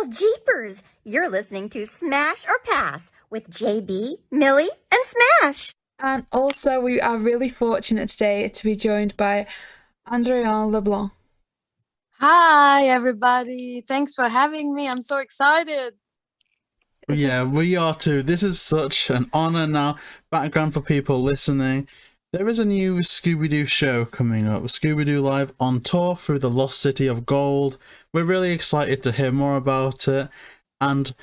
Well, jeepers! You're listening to Smash or Pass with JB, Millie, and Smash. And also, we are really fortunate today to be joined by André-Anne LeBlanc. Hi, everybody. Thanks for having me. I'm so excited. Yeah, we are too. This is such an honor now. Background for people listening. There is a new Scooby-Doo show coming up. Scooby-Doo Live on tour through the Lost City of Gold. We're really excited to hear more about it. And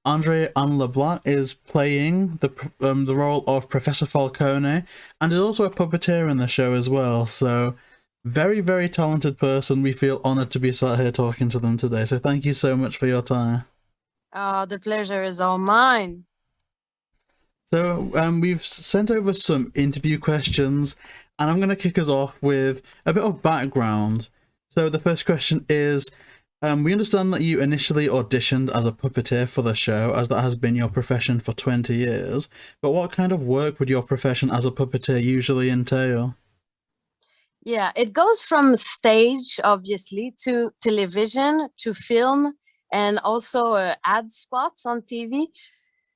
André-Anne LeBlanc is playing the role of Professor Falcone and is also a puppeteer in the show as well. So very, very talented person. We feel honored to be sat here talking to them today. So thank you so much for your time. Oh, the pleasure is all mine. So we've sent over some interview questions, and I'm going to kick us off with a bit of background. So the first question is, we understand that you initially auditioned as a puppeteer for the show, as that has been your profession for 20 years. But what kind of work would your profession as a puppeteer usually entail? Yeah, it goes from stage, obviously, to television, to film, and also ad spots on TV.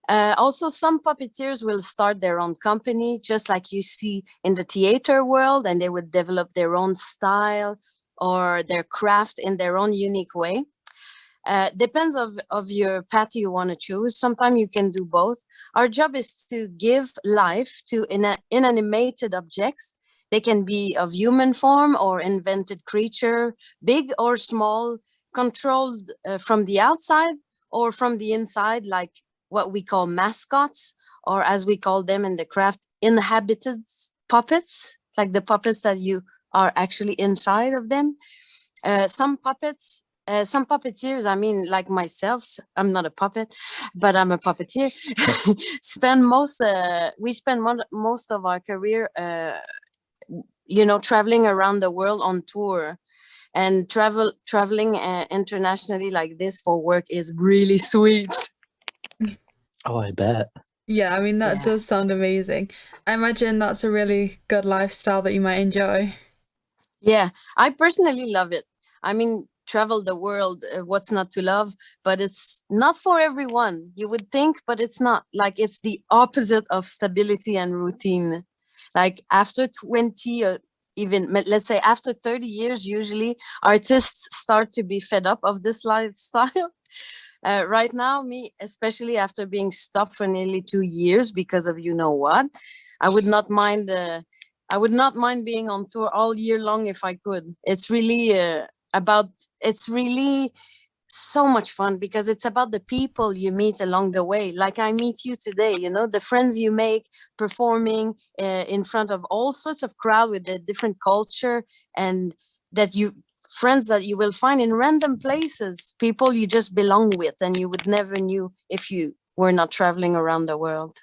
Also, some puppeteers will start their own company, just like you see in the theater world, and they would develop their own style or their craft in their own unique way. Depends of your path you want to choose. Sometimes you can do both. Our job is to give life to inanimated objects. They can be of human form or invented creature, big or small, controlled from the outside or from the inside, like what we call mascots, or as we call them in the craft, inhabited puppets, like the puppets that you are actually inside of them. Some puppeteers, I mean, like myself, I'm not a puppet, but I'm a puppeteer, we spend most of our career, traveling around the world on tour. And traveling internationally like this for work is really sweet. Oh, I bet. Yeah, I mean, that does sound amazing. I imagine that's a really good lifestyle that you might enjoy. Yeah, I personally love it. I mean, travel the world, what's not to love? But it's not for everyone. You would think, but it's not. Like, it's the opposite of stability and routine. Like, after 20 or even, let's say, after 30 years, usually artists start to be fed up of this lifestyle. Right now, me, especially after being stopped for nearly 2 years because of what, I would not mind being on tour all year long if I could. It's really it's really so much fun because it's about the people you meet along the way. Like I meet you today, the friends you make performing in front of all sorts of crowd with a different culture, and friends that you will find in random places, people you just belong with and you would never knew if you were not traveling around the world.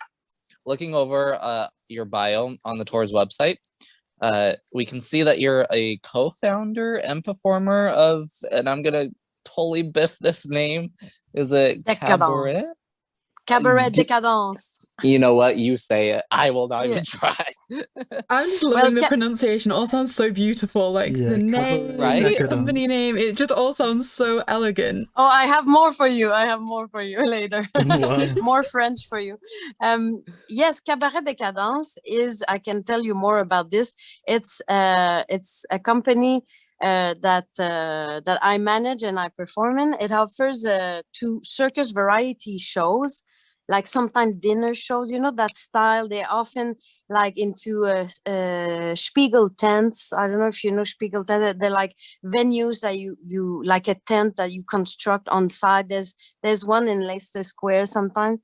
Looking over your bio on the tour's website, we can see that you're a co-founder and performer of, and I'm gonna totally biff this name, is it Cabaret? Cabaret Décadence. You know what? You say it. I will not even try. I'm just loving the pronunciation. It all sounds so beautiful. Like the name, right? the company name. It just all sounds so elegant. Oh, I have more for you. Later. Wow. More French for you. Yes, Cabaret Décadence is, I can tell you more about this. It's a company that I manage and I perform in. It offers 2 circus variety shows, like sometimes dinner shows, that style. They're often like into Spiegel tents. I don't know if you know Spiegel tents. They're like venues that you like a tent that you construct on site. There's one in Leicester Square sometimes.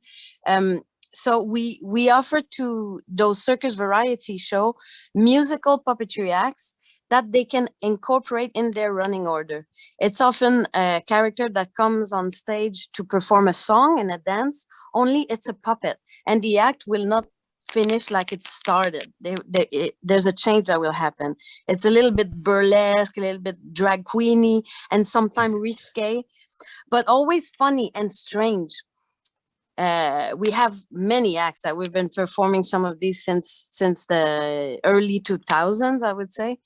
So we offer to those circus variety show musical puppetry acts that they can incorporate in their running order. It's often a character that comes on stage to perform a song and a dance, only it's a puppet, and the act will not finish like it started. There's a change that will happen. It's a little bit burlesque, a little bit drag queeny, and sometimes risque, but always funny and strange. We have many acts that we've been performing some of these since the early 2000s, I would say.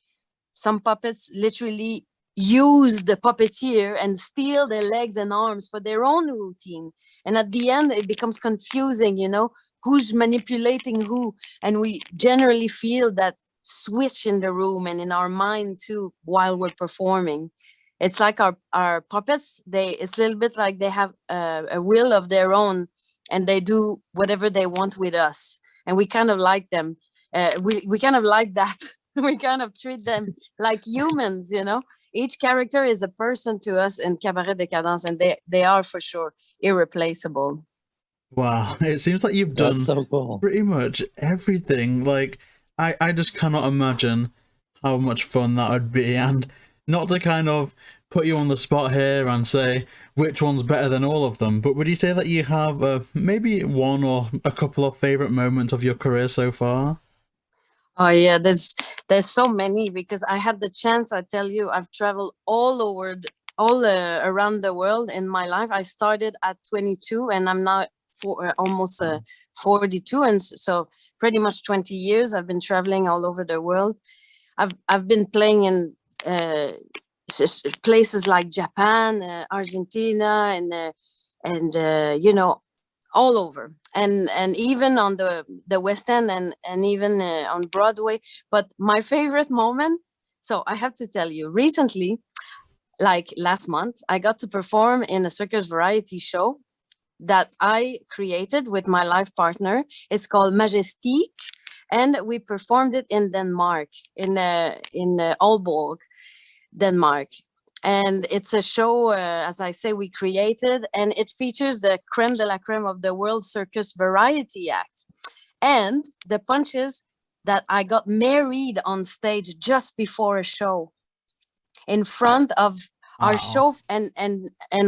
Some puppets literally use the puppeteer and steal their legs and arms for their own routine. And at the end, it becomes confusing, you know, who's manipulating who. And we generally feel that switch in the room and in our mind too while we're performing. It's like our puppets, it's a little bit like they have a will of their own, and they do whatever they want with us. And we kind of like them. We kind of like that. We kind of treat them like humans, you know. Each character is a person to us in Cabaret Décadence, and they are for sure irreplaceable. Wow, it seems like you've done That's so cool. pretty much everything. Like, I just cannot imagine how much fun that would be. And not to kind of put you on the spot here and say which one's better than all of them, but would you say that you have maybe one or a couple of favorite moments of your career so far? Oh yeah, there's so many, because I had the chance. I tell you, I've traveled all around the world in my life. I started at 22, and I'm now almost 42, and so pretty much 20 years I've been traveling all over the world. I've been playing in places like Japan, Argentina, and you know, all over, and even on the West End, and even on Broadway. But my favorite moment, so I have to tell you, recently, like last month, I got to perform in a circus variety show that I created with my life partner. It's called Majestique, and we performed it in Denmark, in Aalborg, Denmark. And it's a show, as I say, we created, and it features the creme de la creme of the World Circus Variety Act. And the punch is that I got married on stage just before a show in front of our show and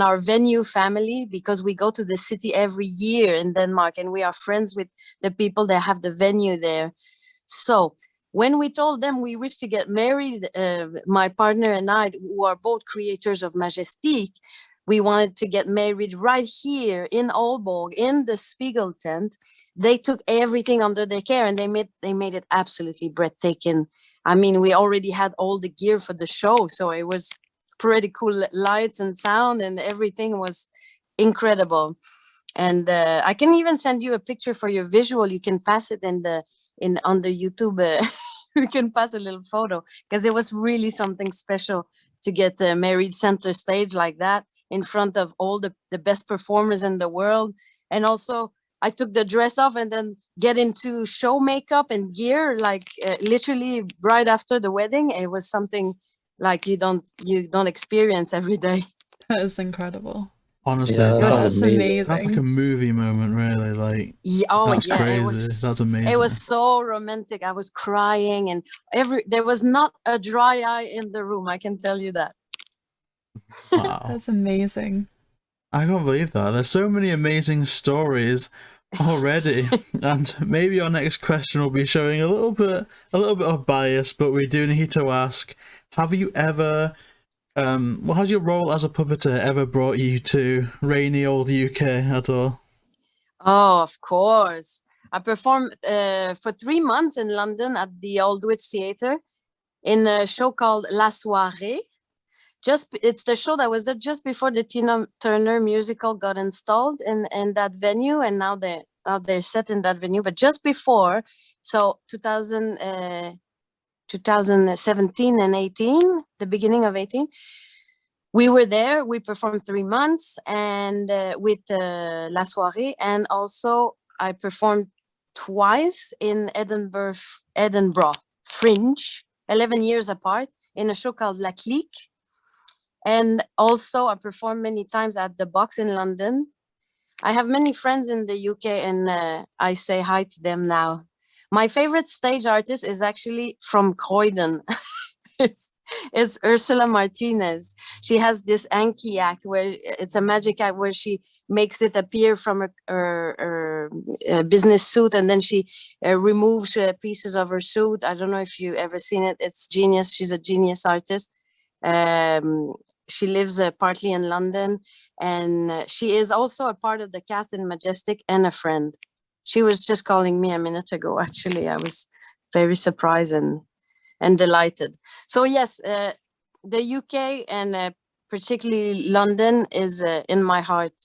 our venue family, because we go to the city every year in Denmark, and we are friends with the people that have the venue there. So when we told them we wish to get married, my partner and I, who are both creators of Majestique, we wanted to get married right here in Aalborg, in the Spiegel tent. They took everything under their care, and they made it absolutely breathtaking. I mean, we already had all the gear for the show, so it was pretty cool, lights and sound, and everything was incredible. And I can even send you a picture for your visual. You can pass it on the YouTube. You can pass a little photo, because it was really something special to get married center stage like that in front of all the best performers in the world. And also, I took the dress off and then get into show makeup and gear, like literally right after the wedding. It was something like you don't experience every day. That is incredible. Honestly, Yeah, That's amazing. That's like a movie moment, really. Like, that's crazy. That's amazing. It was so romantic. I was crying, and there was not a dry eye in the room. I can tell you that. Wow. That's amazing. I can't believe that. There's so many amazing stories already. And maybe our next question will be showing a little bit of bias, but we do need to ask, have you ever has your role as a puppeteer ever brought you to rainy old UK at all? Oh, of course. I performed for 3 months in London at the Aldwych Theatre in a show called La Soirée. It's the show that was there just before the Tina Turner musical got installed in that venue, and now they're set in that venue. But just before, so 2017 and 18, the beginning of 18, we were there. We performed 3 months, and with La Soirée, and also I performed twice in Edinburgh Fringe, 11 years apart, in a show called La Clique. And also I performed many times at the Box in London. I have many friends in the UK, and I say hi to them now. My favorite stage artist is actually from Croydon. It's Ursula Martinez. She has this Anki act, where it's a magic act where she makes it appear from her business suit, and then she removes pieces of her suit. I don't know if you ever seen it. It's genius. She's a genius artist. She lives partly in London, and she is also a part of the cast in Majestic and a friend. She was just calling me a minute ago, actually. I was very surprised and delighted. So yes, the UK and particularly London is in my heart.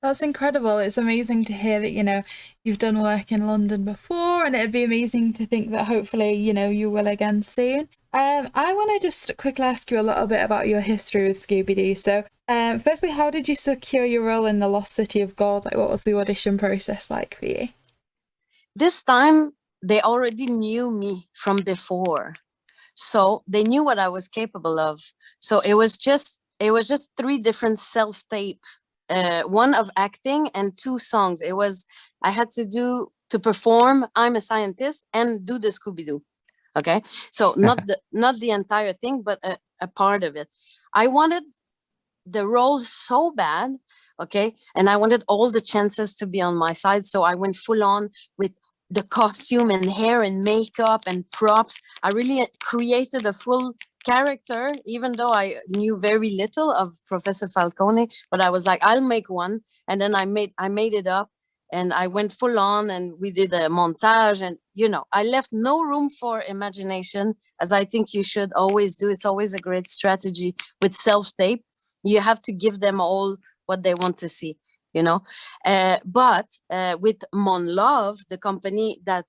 That's incredible. It's amazing to hear that, you've done work in London before, and it'd be amazing to think that hopefully, you will again soon. I want to just quickly ask you a little bit about your history with Scooby-Doo. So, firstly, how did you secure your role in the Lost City of Gold? Like, what was the audition process like for you? This time, they already knew me from before. So they knew what I was capable of. So it was just 3 different self-tape. One of acting and 2 songs. I had to perform I'm a Scientist and do the Scooby-Doo. Okay, so not the entire thing, but a part of it. I wanted the role so bad, okay, and I wanted all the chances to be on my side, so I went full on with the costume and hair and makeup and props. I really created a full character, even though I knew very little of Professor Falcone, but I was like, I'll make one. And then I made it up, and I went full on, and we did a montage, and I left no room for imagination, as I think you should always do. It's always a great strategy with self-tape. You have to give them all what they want to see. But with Monlove, the company that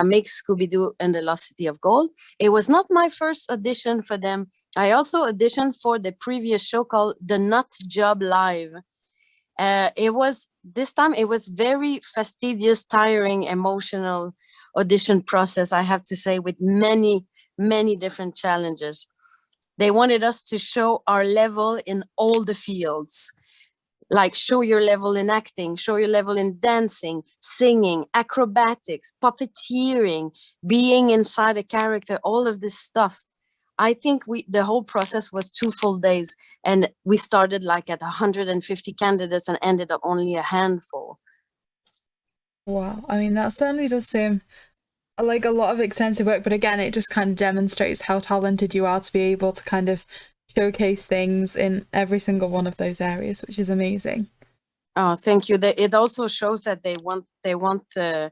makes Scooby-Doo and the Lost City of Gold, it was not my first audition for them. I also auditioned for the previous show called The Nut Job Live. This time it was very fastidious, tiring, emotional audition process, I have to say, with many, many different challenges. They wanted us to show our level in all the fields. Like, show your level in acting, show your level in dancing, singing, acrobatics, puppeteering, being inside a character, all of this stuff. I think the whole process was 2 full days, and we started like at 150 candidates and ended up only a handful. Wow, I mean, that certainly does seem like a lot of extensive work, but again, it just kind of demonstrates how talented you are to be able to kind of showcase things in every single one of those areas, which is amazing. Oh, thank you. It also shows that they want the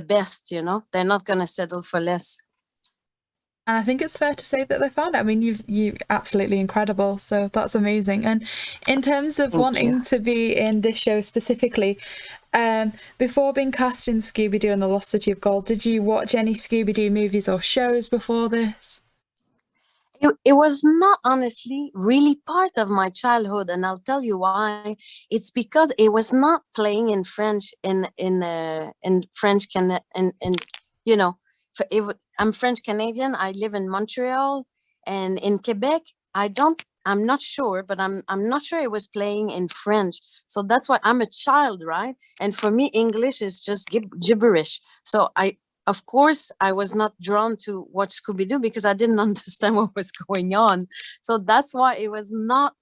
best. They're not going to settle for less. And I think it's fair to say that they found it. I mean, you're absolutely incredible, so that's amazing. And in terms of wanting to be in this show specifically, before being cast in Scooby-Doo and the Lost City of Gold, did you watch any Scooby-Doo movies or shows before this? It was not honestly really part of my childhood, and I'll tell you why. It's because it was not playing in French in French I'm French Canadian. I live in Montreal, and in Quebec, I'm not sure, but I'm not sure it was playing in French. So that's why I'm a child, right? And for me, English is just gibberish. So of course, I was not drawn to watch Scooby-Doo because I didn't understand what was going on. So that's why it was not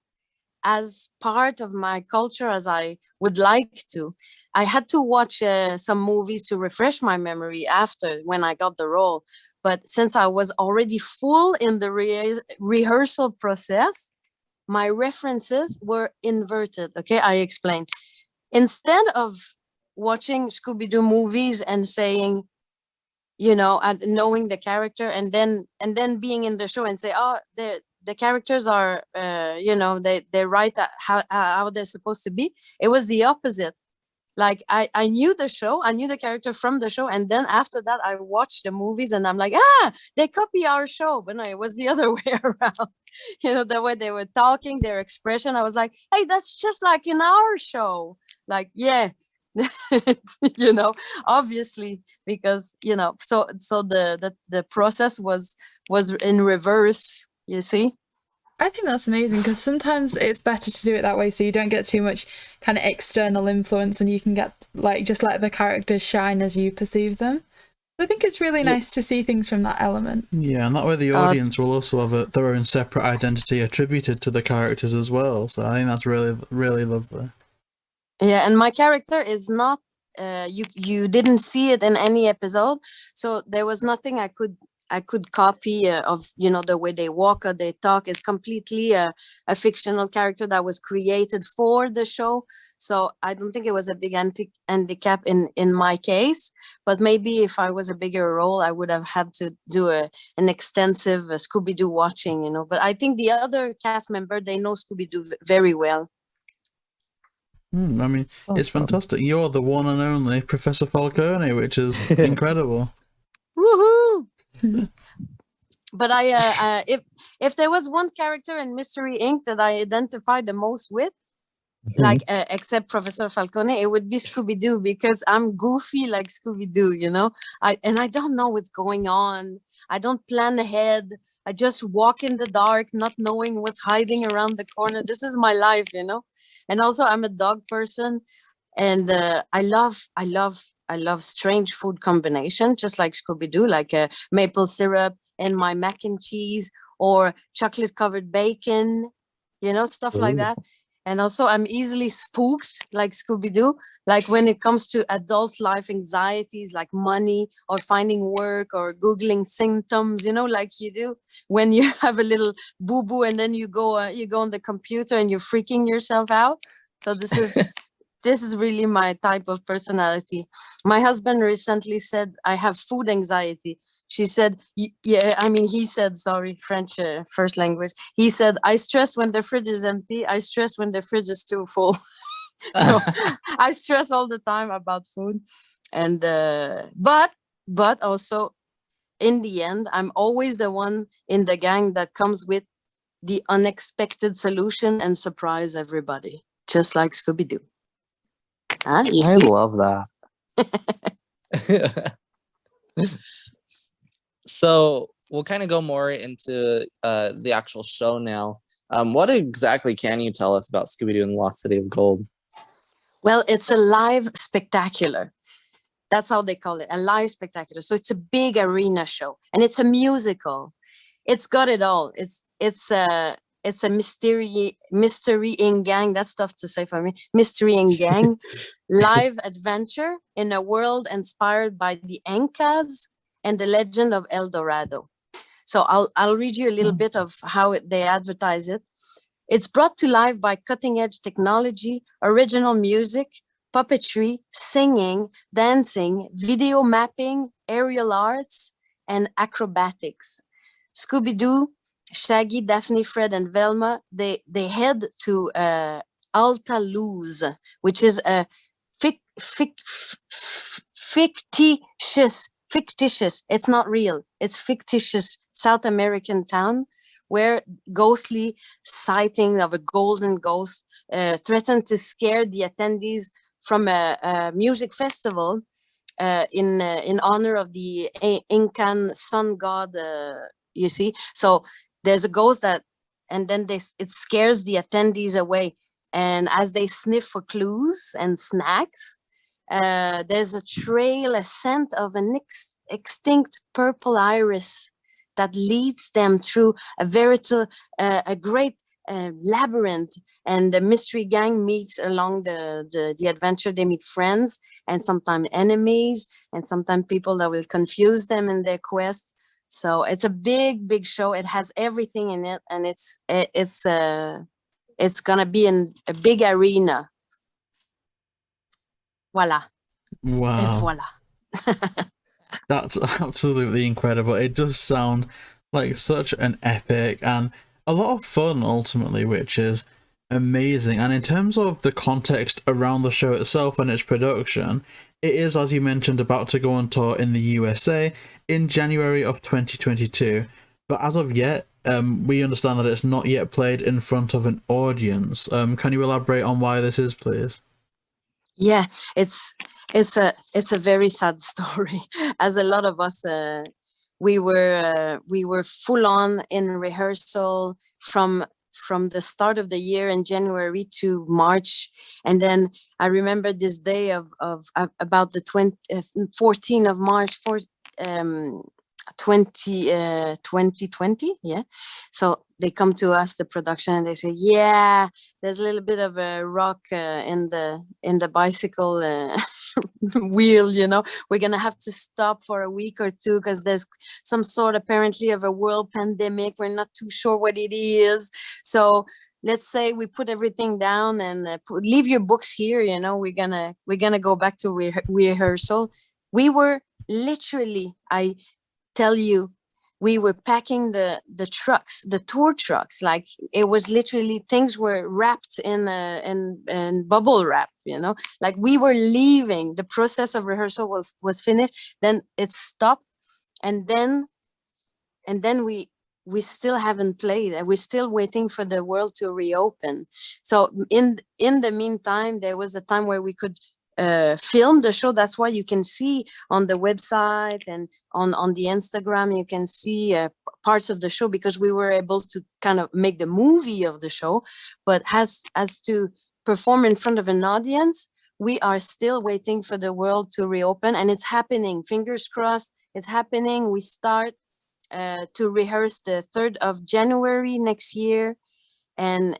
as part of my culture as I would like to. I had to watch some movies to refresh my memory after, when I got the role. But since I was already full in the rehearsal process, my references were inverted. Okay, I explain. Instead of watching Scooby-Doo movies and saying, and knowing the character, and then being in the show and say, oh, the characters are, they write how they're supposed to be. It was the opposite. Like, I knew the show, I knew the character from the show, and then after that I watched the movies and I'm like, they copy our show. But no, it was the other way around. The way they were talking, their expression, I was like, hey, that's just like in our show. Like, yeah. Obviously, because so the process was in reverse, you see. I think that's amazing, because sometimes it's better to do it that way, so you don't get too much kind of external influence, and you can get just let the characters shine as you perceive them. I think it's really nice to see things from that element. Yeah, and that way the audience will also have their own separate identity attributed to the characters as well. So I think that's really, really lovely. Yeah, and my character is not, you didn't see it in any episode, so there was nothing I could I could copy of, you know, the way they walk or they talk. It's completely a fictional character that was created for the show. So I don't think it was a big handicap in my case, but maybe if I was a bigger role, I would have had to do an extensive Scooby-Doo watching, you know. But I think the other cast member, they know Scooby-Doo very well. I mean, it's Awesome. fantastic. You're the one and only Professor Falcone, which is incredible. Woohoo! But I if there was one character in Mystery Inc. that I identified the most with, like except Professor Falcone, it would be Scooby-Doo, because I'm goofy like Scooby-Doo, you know. I don't know what's going on. I don't plan ahead. I just walk in the dark, not knowing what's hiding around the corner. This is my life, you know. And also, I'm a dog person, and I love strange food combination, just like Scooby-Doo, like maple syrup and my mac and cheese, or chocolate covered bacon, you know, stuff like that. And also, I'm easily spooked like Scooby-Doo, like when it comes to adult life anxieties, like money or finding work or Googling symptoms, you know, like you do when you have a little boo-boo and then you go on the computer and you're freaking yourself out. So this is really my type of personality. My husband recently said I have food anxiety. She said, yeah, I mean, he said, sorry, French first language. He said, I stress when the fridge is empty. I stress when the fridge is too full. So I stress all the time about food. And, but also in the end, I'm always the one in the gang that comes with the unexpected solution and surprise everybody, just like Scooby-Doo. Huh? You I see? love that. So we'll kind of go more into the actual show now. What exactly can you tell us about Scooby-Doo and the Lost City of Gold? Well, it's a live spectacular. That's how they call it, a live spectacular. So it's a big arena show, and it's a musical. It's got it all. It's a mystery in gang. That's tough to say for me. Mystery in gang, live adventure in a world inspired by the Incas and the legend of El Dorado. So I'll read you a little bit of how they advertise it. It's brought to life by cutting-edge technology, original music, puppetry, singing, dancing, video mapping, aerial arts, and acrobatics. Scooby-Doo, Shaggy, Daphne, Fred, and Velma, they head to Alta Luz, which is a fictitious, it's not real, it's fictitious South American town where ghostly sighting of a golden ghost threatened to scare the attendees from a music festival in honor of the Incan sun god, you see. So there's a ghost and then it scares the attendees away. And as they sniff for clues and snacks, there's a trail, a scent of an extinct purple iris that leads them through a great labyrinth. And the mystery gang meets along the adventure. They meet friends and sometimes enemies and sometimes people that will confuse them in their quest. So it's a big show. It has everything in it, and it's gonna be in a big arena. Voila. Wow. Et voila. That's absolutely incredible. It does sound like such an epic and a lot of fun ultimately, which is amazing. And in terms of the context around the show itself and its production, it is, as you mentioned, about to go on tour in the USA in January of 2022. But as of yet, we understand that it's not yet played in front of an audience. Can you elaborate on why this is, please? Yeah, it's a very sad story. As a lot of us, we were full on in rehearsal from the start of the year in January to March, and then I remember this day of about the 14th of March. 2020, yeah. So they come to us, the production, and they say, yeah, there's a little bit of a rock in the bicycle wheel, you know, we're gonna have to stop for a week or two because there's some sort apparently of a world pandemic. We're not too sure what it is. So let's say we put everything down and leave your books here, you know, we're gonna go back to rehearsal. We were literally, I tell you, we were packing the trucks, the tour trucks, like it was literally, things were wrapped in bubble wrap, you know, like we were leaving. The process of rehearsal was finished, then it stopped, and then we still haven't played, and we're still waiting for the world to reopen. So in the meantime, there was a time where we could film the show. That's why you can see on the website and on the Instagram, you can see parts of the show, because we were able to kind of make the movie of the show. But as to perform in front of an audience, we are still waiting for the world to reopen, and it's happening. Fingers crossed, it's happening. We start to rehearse the 3rd of January next year, and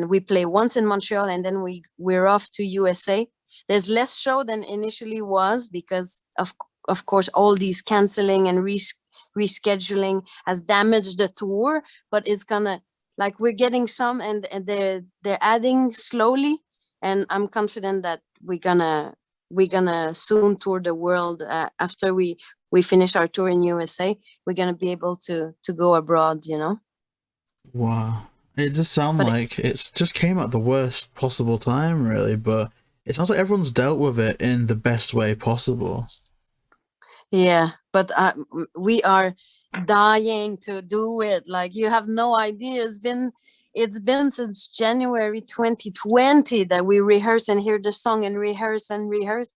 we play once in Montreal, and then we're off to USA. There's less show than initially was, because of course all these canceling and rescheduling has damaged the tour, but it's gonna, like, we're getting some, and they're adding slowly, and I'm confident that we're gonna soon tour the world. After we finish our tour in USA, we're gonna be able to go abroad, you know. Wow, it just sounds like it's just came at the worst possible time, really, but it sounds like everyone's dealt with it in the best way possible. Yeah, but we are dying to do it. Like, you have no idea. It's been since January 2020 that we rehearse and hear the song and rehearse and rehearse.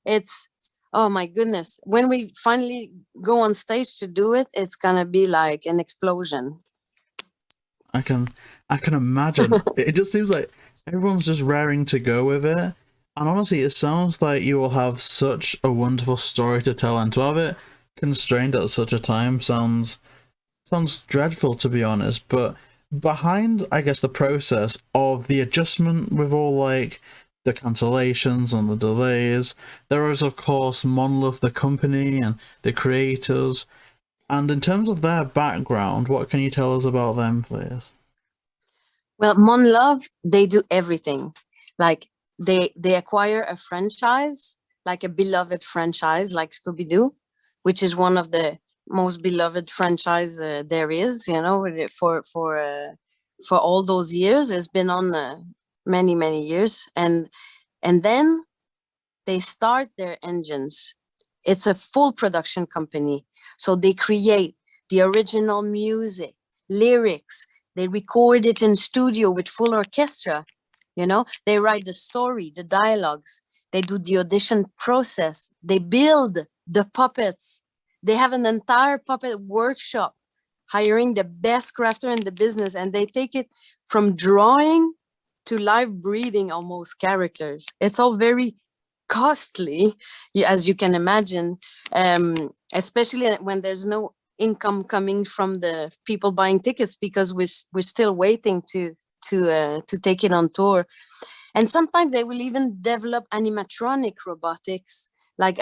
It's, oh my goodness. When we finally go on stage to do it, it's gonna be like an explosion. I can imagine. It just seems like everyone's just raring to go with it. And honestly, it sounds like you will have such a wonderful story to tell, and to have it constrained at such a time sounds dreadful, to be honest. But behind, I guess, the process of the adjustment with all, like, the cancellations and the delays, there is, of course, Monlove, the company, and the creators. And in terms of their background, what can you tell us about them, please? Well, Monlove, they do everything. Like, they acquire a franchise, like a beloved franchise, like Scooby-Doo, which is one of the most beloved franchise there is, you know, for all those years. It's been on many years, and then they start their engines. It's a full production company, so they create the original music, lyrics. They record it in studio with full orchestra. You know, they write the story, the dialogues. They do the audition process. They build the puppets. They have an entire puppet workshop, hiring the best crafter in the business, and they take it from drawing to live breathing almost characters. It's all very costly, as you can imagine, especially when there's no income coming from the people buying tickets, because we're still waiting to take it on tour. And sometimes they will even develop animatronic robotics, like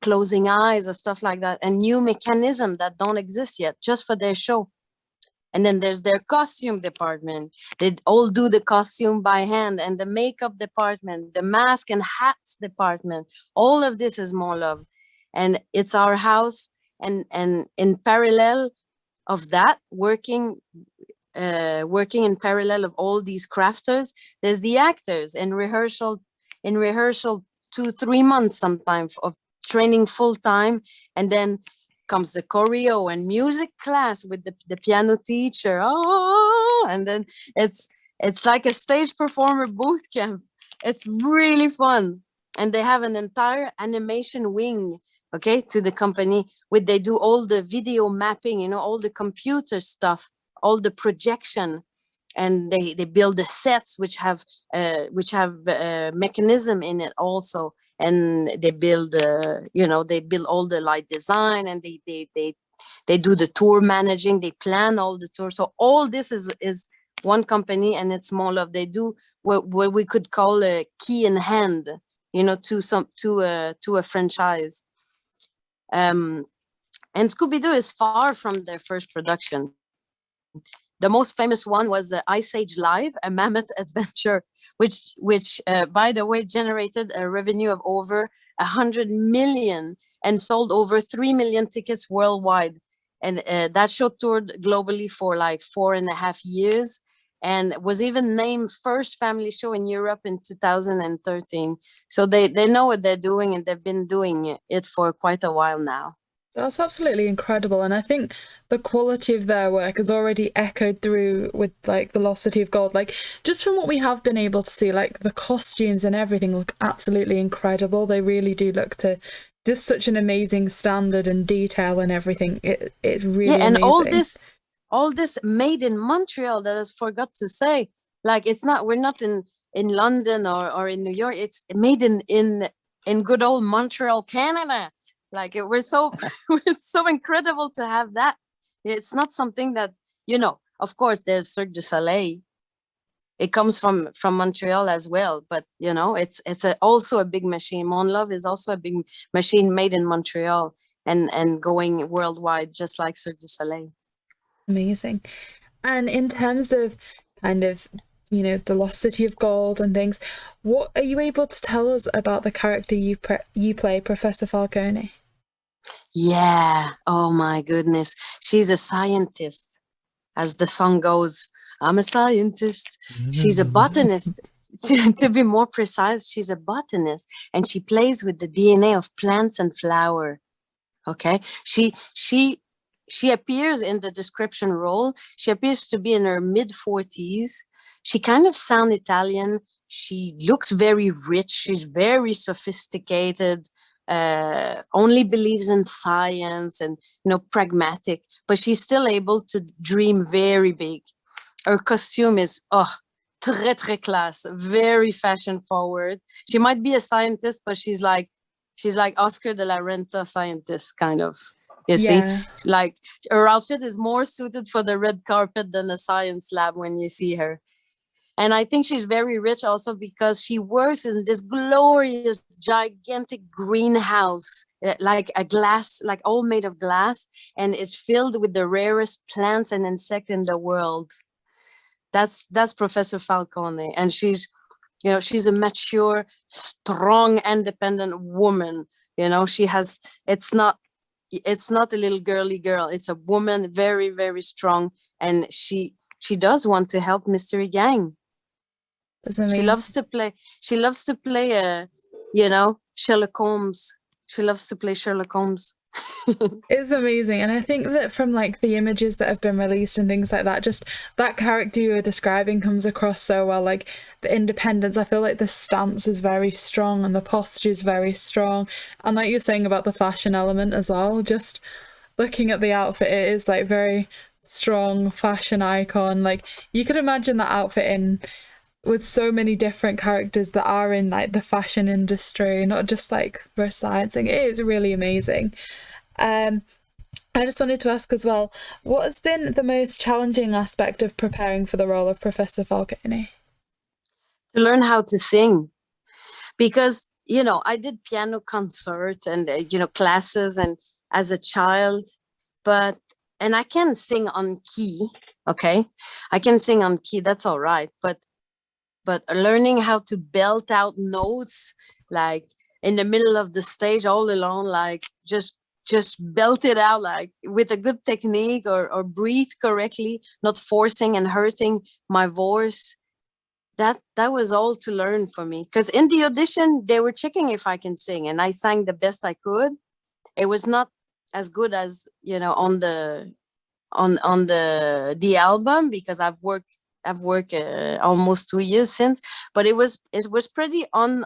closing eyes or stuff like that, and new mechanism that don't exist yet, just for their show. And then there's their costume department. They all do the costume by hand, and the makeup department, the mask and hats department. All of this is Monlove, and it's our house. And in parallel of that, working in parallel of all these crafters, there's the actors in rehearsal 2-3 months sometimes of training full time, and then comes the choreo and music class with the piano teacher. Oh, and then it's like a stage performer boot camp. It's really fun, and they have an entire animation wing, okay, to the company, they do all the video mapping, you know, all the computer stuff, all the projection, and they build the sets which have mechanism in it also, and they build they build all the light design, and they They do the tour managing, they plan all the tours. So all this is one company, and it's Monlove. They do what we could call a key in hand, you know, to a franchise. And Scooby-Doo is far from their first production. The most famous one was Ice Age Live, a mammoth adventure, which by the way, generated a revenue of over 100 million and sold over 3 million tickets worldwide. And that show toured globally for like 4.5 years and was even named first family show in Europe in 2013. So they know what they're doing, and they've been doing it for quite a while now. That's absolutely incredible, and I think the quality of their work has already echoed through with like Velocity of Gold. Like, just from what we have been able to see, like the costumes and everything look absolutely incredible. They really do look to just such an amazing standard and detail and everything. It's really and amazing. all this made in Montreal, that I forgot to say. Like, we're not in London or in New York. It's made in good old Montreal, Canada. Like, we're so it's so incredible to have that. It's not something that, you know, of course there's Cirque du Soleil. It comes from Montreal as well, but you know, it's also a big machine. Monlove is also a big machine made in Montreal and going worldwide, just like Cirque du Soleil. Amazing. And in terms of kind of, you know, the Lost City of Gold and things, what are you able to tell us about the character you play, Professor Falcone? Yeah. Oh my goodness. She's a scientist. As the song goes, I'm a scientist. She's a botanist. To be more precise, she's a botanist, and she plays with the DNA of plants and flower. Okay. She appears in the description role. She appears to be in her mid-40s. She kind of sounds Italian. She looks very rich. She's very sophisticated. Only believes in science and, you know, pragmatic, but she's still able to dream very big. Her costume is très très classe, very fashion forward. She might be a scientist, but she's like Oscar de la Renta scientist, kind of. You see, like her outfit is more suited for the red carpet than a science lab when you see her. And I think she's very rich also because she works in this glorious, gigantic greenhouse, like a glass, like all made of glass. And it's filled with the rarest plants and insects in the world. That's Professor Falcone. And she's, you know, she's a mature, strong, independent woman. You know, it's not a little girly girl. It's a woman, very, very strong. And she does want to help Mystery Gang. She loves to play, you know, Sherlock Holmes. She loves to play Sherlock Holmes. It's amazing. And I think that from like the images that have been released and things like that, just that character you were describing comes across so well. Like the independence, I feel like the stance is very strong and the posture is very strong. And like you're saying about the fashion element as well, just looking at the outfit, it is like very strong fashion icon. Like you could imagine that outfit in with so many different characters that are in like the fashion industry, not just like for science. It is really amazing. I just wanted to ask as well, what has been the most challenging aspect of preparing for the role of Professor Falcone? To learn how to sing, because, you know, I did piano concert and, you know, classes and as a child, and I can sing on key. Okay. I can sing on key. That's all right. But learning how to belt out notes, like in the middle of the stage all alone, like just belt it out, like with a good technique, or breathe correctly, not forcing and hurting my voice. That was all to learn for me. Because in the audition, they were checking if I can sing, and I sang the best I could. It was not as good as, you know, on the album, because I've worked almost 2 years since, but it was pretty on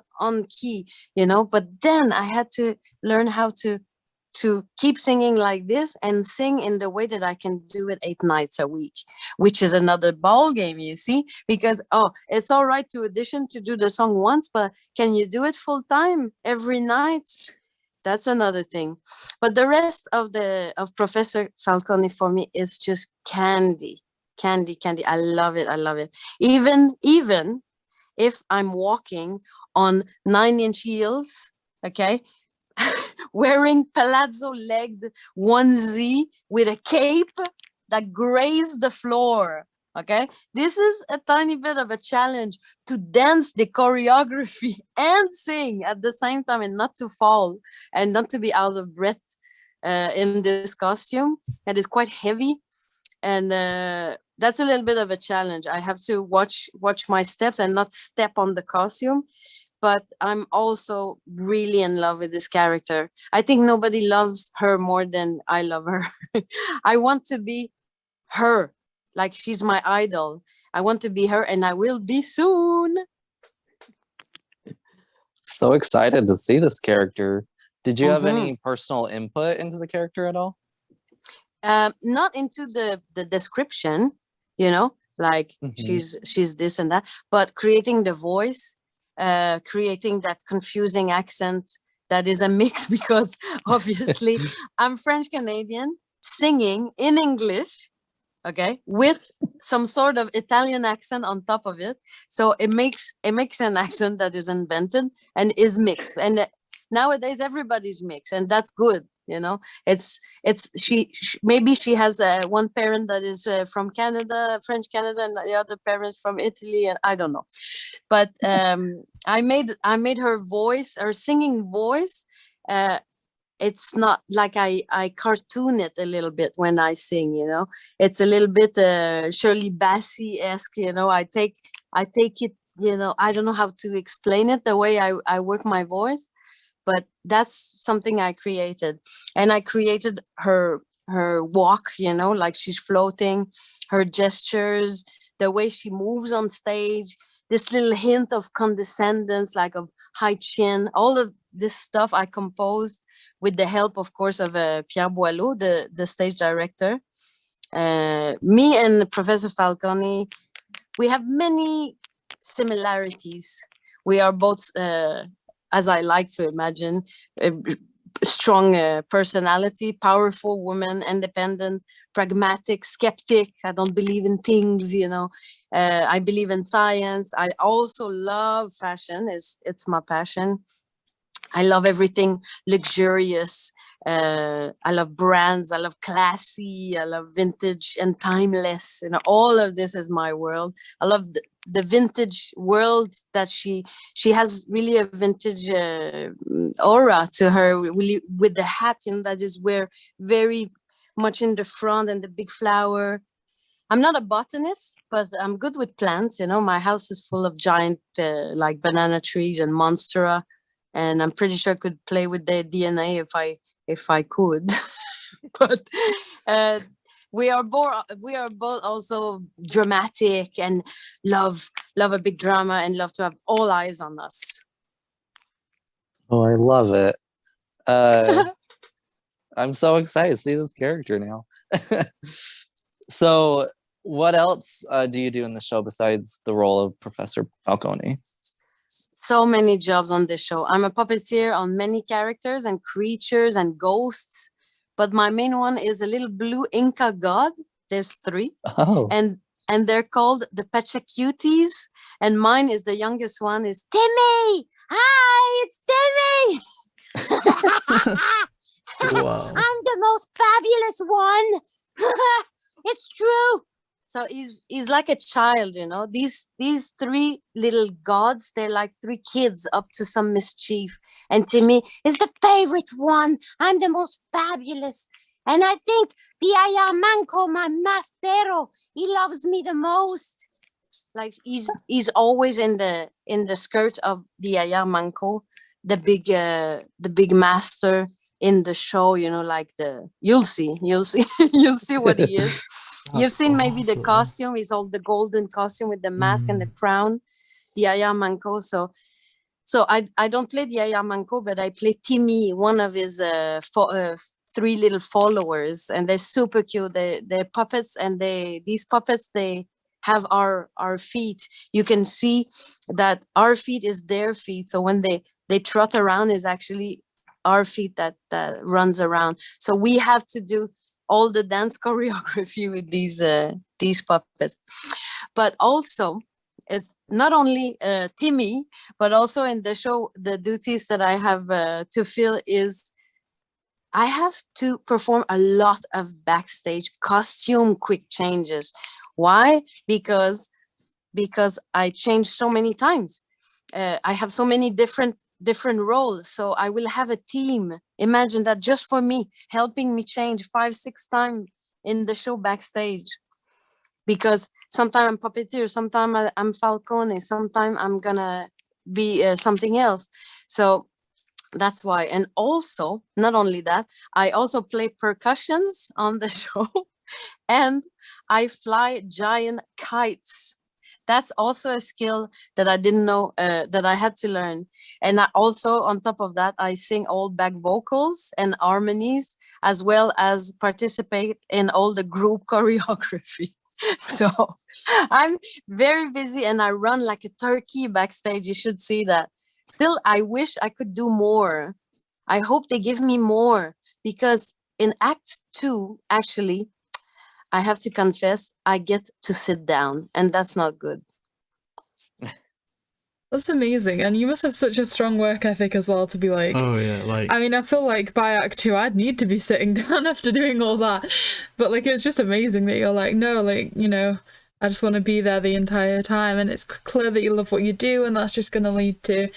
key, you know. But then I had to learn how to keep singing like this and sing in the way that I can do it 8 nights a week, which is another ball game, you see, because it's all right to audition to do the song once, but can you do it full time every night? That's another thing. But the rest of Professor Falcone for me is just candy. Candy. I love it. I love it. Even if I'm walking on 9-inch heels, okay, wearing palazzo-legged onesie with a cape that grazed the floor. Okay, this is a tiny bit of a challenge to dance the choreography and sing at the same time and not to fall and not to be out of breath in this costume. That is quite heavy, and that's a little bit of a challenge. I have to watch my steps and not step on the costume. But I'm also really in love with this character. I think nobody loves her more than I love her. I want to be her. Like, she's my idol. I want to be her, and I will be soon. So excited to see this character. Did you have any personal input into the character at all? Not into the description, you know, like she's this and that, but creating the voice, creating that confusing accent that is a mix because obviously I'm French Canadian singing in English. Okay, with some sort of Italian accent on top of it, so it makes an accent that is invented and is mixed. And nowadays everybody's mixed, and that's good. You know, it's she maybe she has one parent that is from Canada, French Canada, and the other parent from Italy, and I don't know. But I made her voice, her singing voice. It's not like I cartoon it a little bit when I sing, you know. It's a little bit Shirley Bassey-esque, you know. I take it, you know, I don't know how to explain it, the way I work my voice, but that's something I created. And I created her walk, you know, like she's floating, her gestures, the way she moves on stage, this little hint of condescendence, like of high chin, all of this stuff I composed with the help, of course, of Pierre Boileau, the stage director. Me and Professor Falcone, we have many similarities. We are both, as I like to imagine, strong personality, powerful woman, independent, pragmatic, skeptic. I don't believe in things, you know. I believe in science. I also love fashion. It's my passion. I love everything luxurious. I love brands. I love classy. I love vintage and timeless. You know, all of this is my world. I love the vintage world that she has really a vintage aura to her, really, with the hat, you know, that is where very much in the front and the big flower. I'm not a botanist, but I'm good with plants. You know, my house is full of giant like banana trees and monstera. And I'm pretty sure I could play with their DNA if I could. But we are both also dramatic and love a big drama and love to have all eyes on us. Oh, I love it. I'm so excited to see this character now. So what else do you do in the show besides the role of Professor Falcone? So many jobs on this show. I'm a puppeteer on many characters and creatures and ghosts, but my main one is a little blue Inca god. There's 3. Oh. And they're called the Pachacuties, and mine is the youngest one is Timmy. Hi, it's Timmy. Wow. I'm the most fabulous one. It's true. So he's like a child, you know. These 3 little gods, they're like 3 kids up to some mischief. And Timmy is the favorite one. I'm the most fabulous. And I think the Ayamanco, my mastero, he loves me the most. Like he's always in the skirt of the Ayamanco, the big master in the show, you know, like you'll see you'll see what he is. You've seen maybe the costume is all the golden costume with the mask and the crown, the Ayamanco. So I don't play the Ayamanco, but I play Timmy, one of his 3 little followers, and they're super cute. They're puppets, and these puppets, they have our feet. You can see that our feet is their feet. So when they trot around, is actually our feet that runs around. So we have to do all the dance choreography with these puppets. But also, it's not only Timmy, but also in the show, the duties that I have to fill is I have to perform a lot of backstage costume quick changes. Why? Because I change so many times. I have so many different roles. So I will have a team. Imagine that just for me, helping me change 5-6 times in the show backstage. Because sometimes I'm Puppeteer, sometimes I'm Falcone, sometimes I'm gonna be something else. So that's why. And also, not only that, I also play percussions on the show and I fly giant kites. That's also a skill that I didn't know that I had to learn. And I also, on top of that, I sing all back vocals and harmonies, as well as participate in all the group choreography. So I'm very busy and I run like a turkey backstage. You should see that. Still, I wish I could do more. I hope they give me more, because in Act 2, actually, I have to confess, I get to sit down, and that's not good. That's amazing. And you must have such a strong work ethic as well to be like, Oh yeah, like I mean, I feel like by Act 2 I'd need to be sitting down after doing all that. But like, it's just amazing that you're like, no, like, you know, I just want to be there the entire time. And it's clear that you love what you do, and that's just going to lead to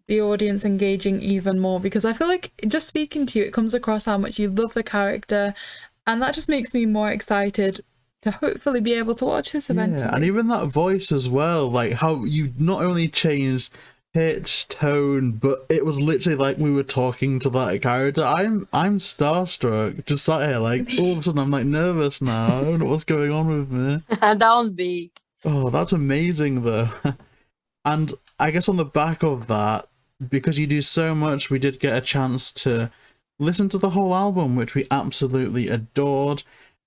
the audience engaging even more, because I feel like just speaking to you, it comes across how much you love the character, and that just makes me more excited to hopefully be able to watch this eventually. Yeah, and even that voice as well, like how you not only changed pitch, tone, but it was literally like we were talking to that character. I'm starstruck, just sat here like all of a sudden I'm like nervous now. I don't know what's going on with me. Don't be. Oh, that's amazing though. And I guess on the back of that, because you do so much, we did get a chance to listen to the whole album, which we absolutely adored.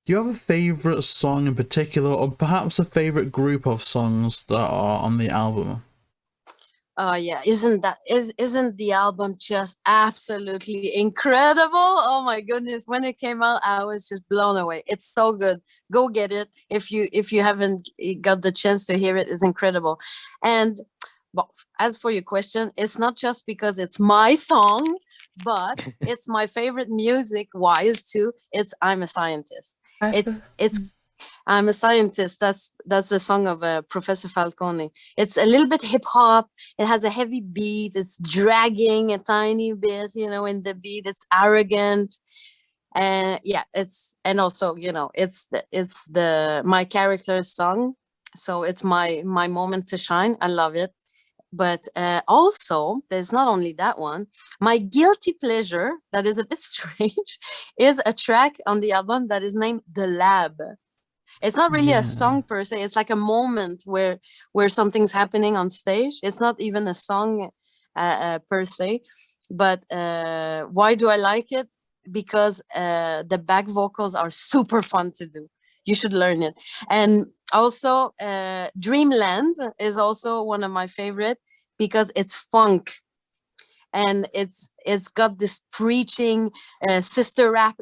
Do you have a favourite song in particular, or perhaps a favourite group of songs that are on the album? Oh yeah, isn't the album just absolutely incredible? Oh my goodness, when it came out, I was just blown away. It's so good. Go get it if you haven't got the chance to hear it. It's incredible. And well, as for your question, it's not just because it's my song, but it's my favorite music wise too. It's I'm a Scientist. It's I'm a Scientist. That's the song of Professor Falcone. It's a little bit hip hop. It has a heavy beat. It's dragging a tiny bit, you know, in the beat. It's arrogant, and yeah, it's my character's song. So it's my moment to shine. I love it. But also, there's not only that one. My guilty pleasure, that is a bit strange, is a track on the album that is named The Lab. It's not really a song per se. It's like a moment where something's happening on stage. It's not even a song per se. But why do I like it? Because the back vocals are super fun to do. You should learn it. And also, Dreamland is also one of my favorite because it's funk. And it's got this preaching sister act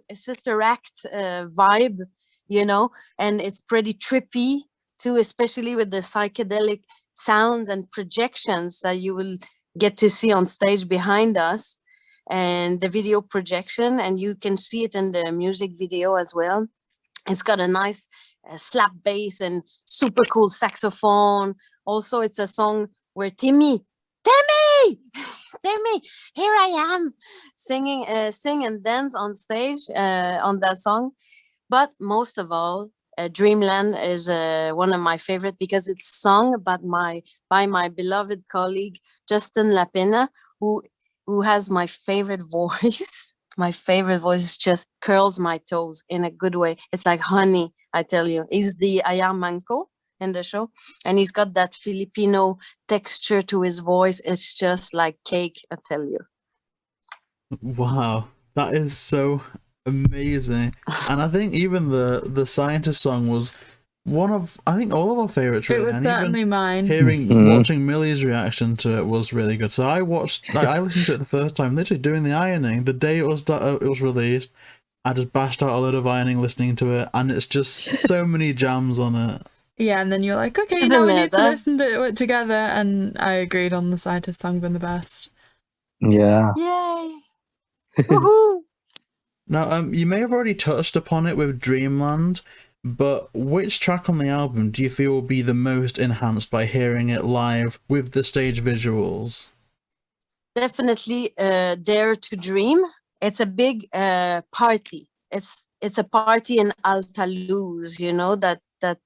vibe, you know, and it's pretty trippy too, especially with the psychedelic sounds and projections that you will get to see on stage behind us, and the video projection, and you can see it in the music video as well. It's got a nice slap bass and super cool saxophone. Also, it's a song where Timmy, here I am, sing and dance on stage on that song. But most of all, Dreamland is one of my favorite because it's sung by my beloved colleague Justin Lapena, who has my favorite voice. My favorite voice just curls my toes in a good way. It's like honey, I tell you. He's the Ayamanco in the show, and he's got that Filipino texture to his voice. It's just like cake, I tell you. Wow, that is so amazing. And I think even the Scientist song was I think all of our favorites. It Really, was and even certainly mine. watching Millie's reaction to it was really good. So I listened to it the first time, literally doing the ironing. The day it was released, I just bashed out a load of ironing listening to it, and it's just so many jams on it. Yeah, and then you're like, okay, Isn't now we it, need to huh? listen to it together, and I agreed on the scientist song being the best. Yeah. Yay! Woohoo! Now, you may have already touched upon it with Dreamland, but which track on the album do you feel will be the most enhanced by hearing it live with the stage visuals? Definitely Dare to Dream. It's a big party. It's a party in Altaluz, you know, that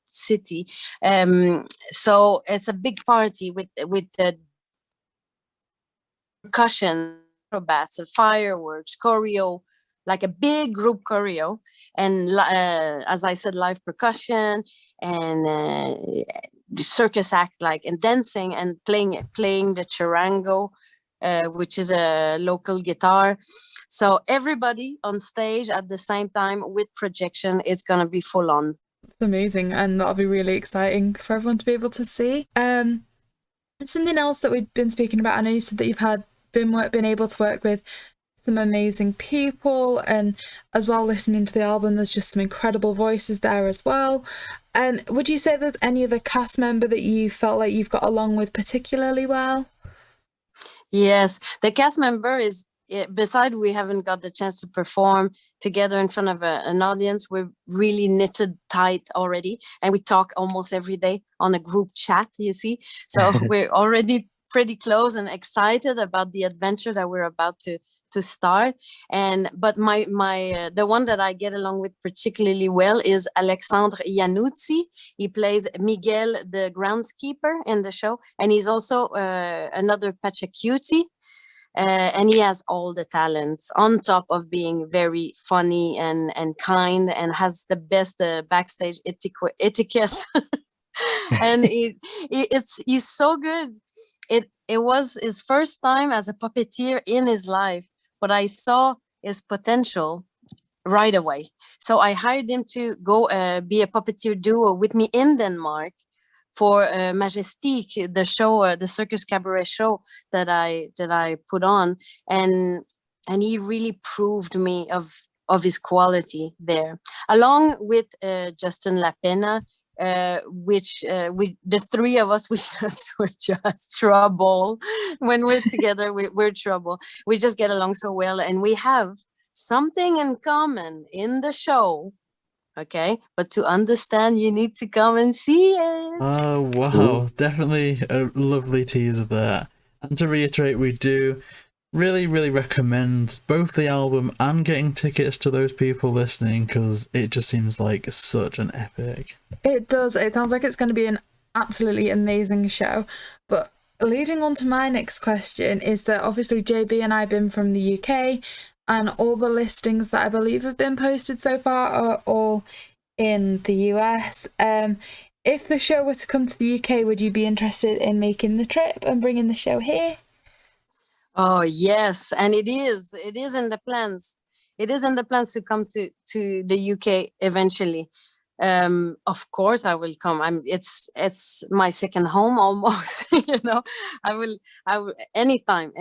city. So it's a big party with the percussion, acrobats, and fireworks, choreo, like a big group choreo, and as I said, live percussion and circus act, like, and dancing and playing the charango, which is a local guitar. So everybody on stage at the same time with projection. It's gonna be full on. It's amazing, and that'll be really exciting for everyone to be able to see. Something else that we've been speaking about, I know you said that you've been able to work with some amazing people, and as well listening to the album, there's just some incredible voices there as well. And would you say there's any other cast member that you felt like you've got along with particularly well? Yes, the cast member is, beside we haven't got the chance to perform together in front of an audience, we're really knitted tight already, and we talk almost every day on a group chat, you see. So we're already pretty close and excited about the adventure that we're about to start. But my the one that I get along with particularly well is Alexandre Iannuzzi. He plays Miguel, the groundskeeper in the show, and he's also another Pachacuti. And he has all the talents on top of being very funny and kind, and has the best backstage etiquette. And he's so good. It was his first time as a puppeteer in his life, but I saw his potential right away. So I hired him to go be a puppeteer duo with me in Denmark for Majestique, the show, the circus cabaret show that I put on, and he really proved me of his quality there, along with Justin Lapena, which the three of us, we're just trouble. When we're together, we're trouble. We just get along so well, and we have something in common in the show. Okay, but to understand, you need to come and see it. Oh, wow. Definitely a lovely teaser there. And to reiterate, we do really, really recommend both the album and getting tickets to those people listening, because it just seems like such an epic. It does. It sounds like it's going to be an absolutely amazing show. But leading on to my next question is that obviously JB and I have been from the UK, and all the listings that I believe have been posted so far are all in the US. If the show were to come to the UK, would you be interested in making the trip and bringing the show here? Oh yes, and it is in the plans. It is in the plans to come to the UK eventually. Of course I will come. It's my second home almost. You know, I will anytime.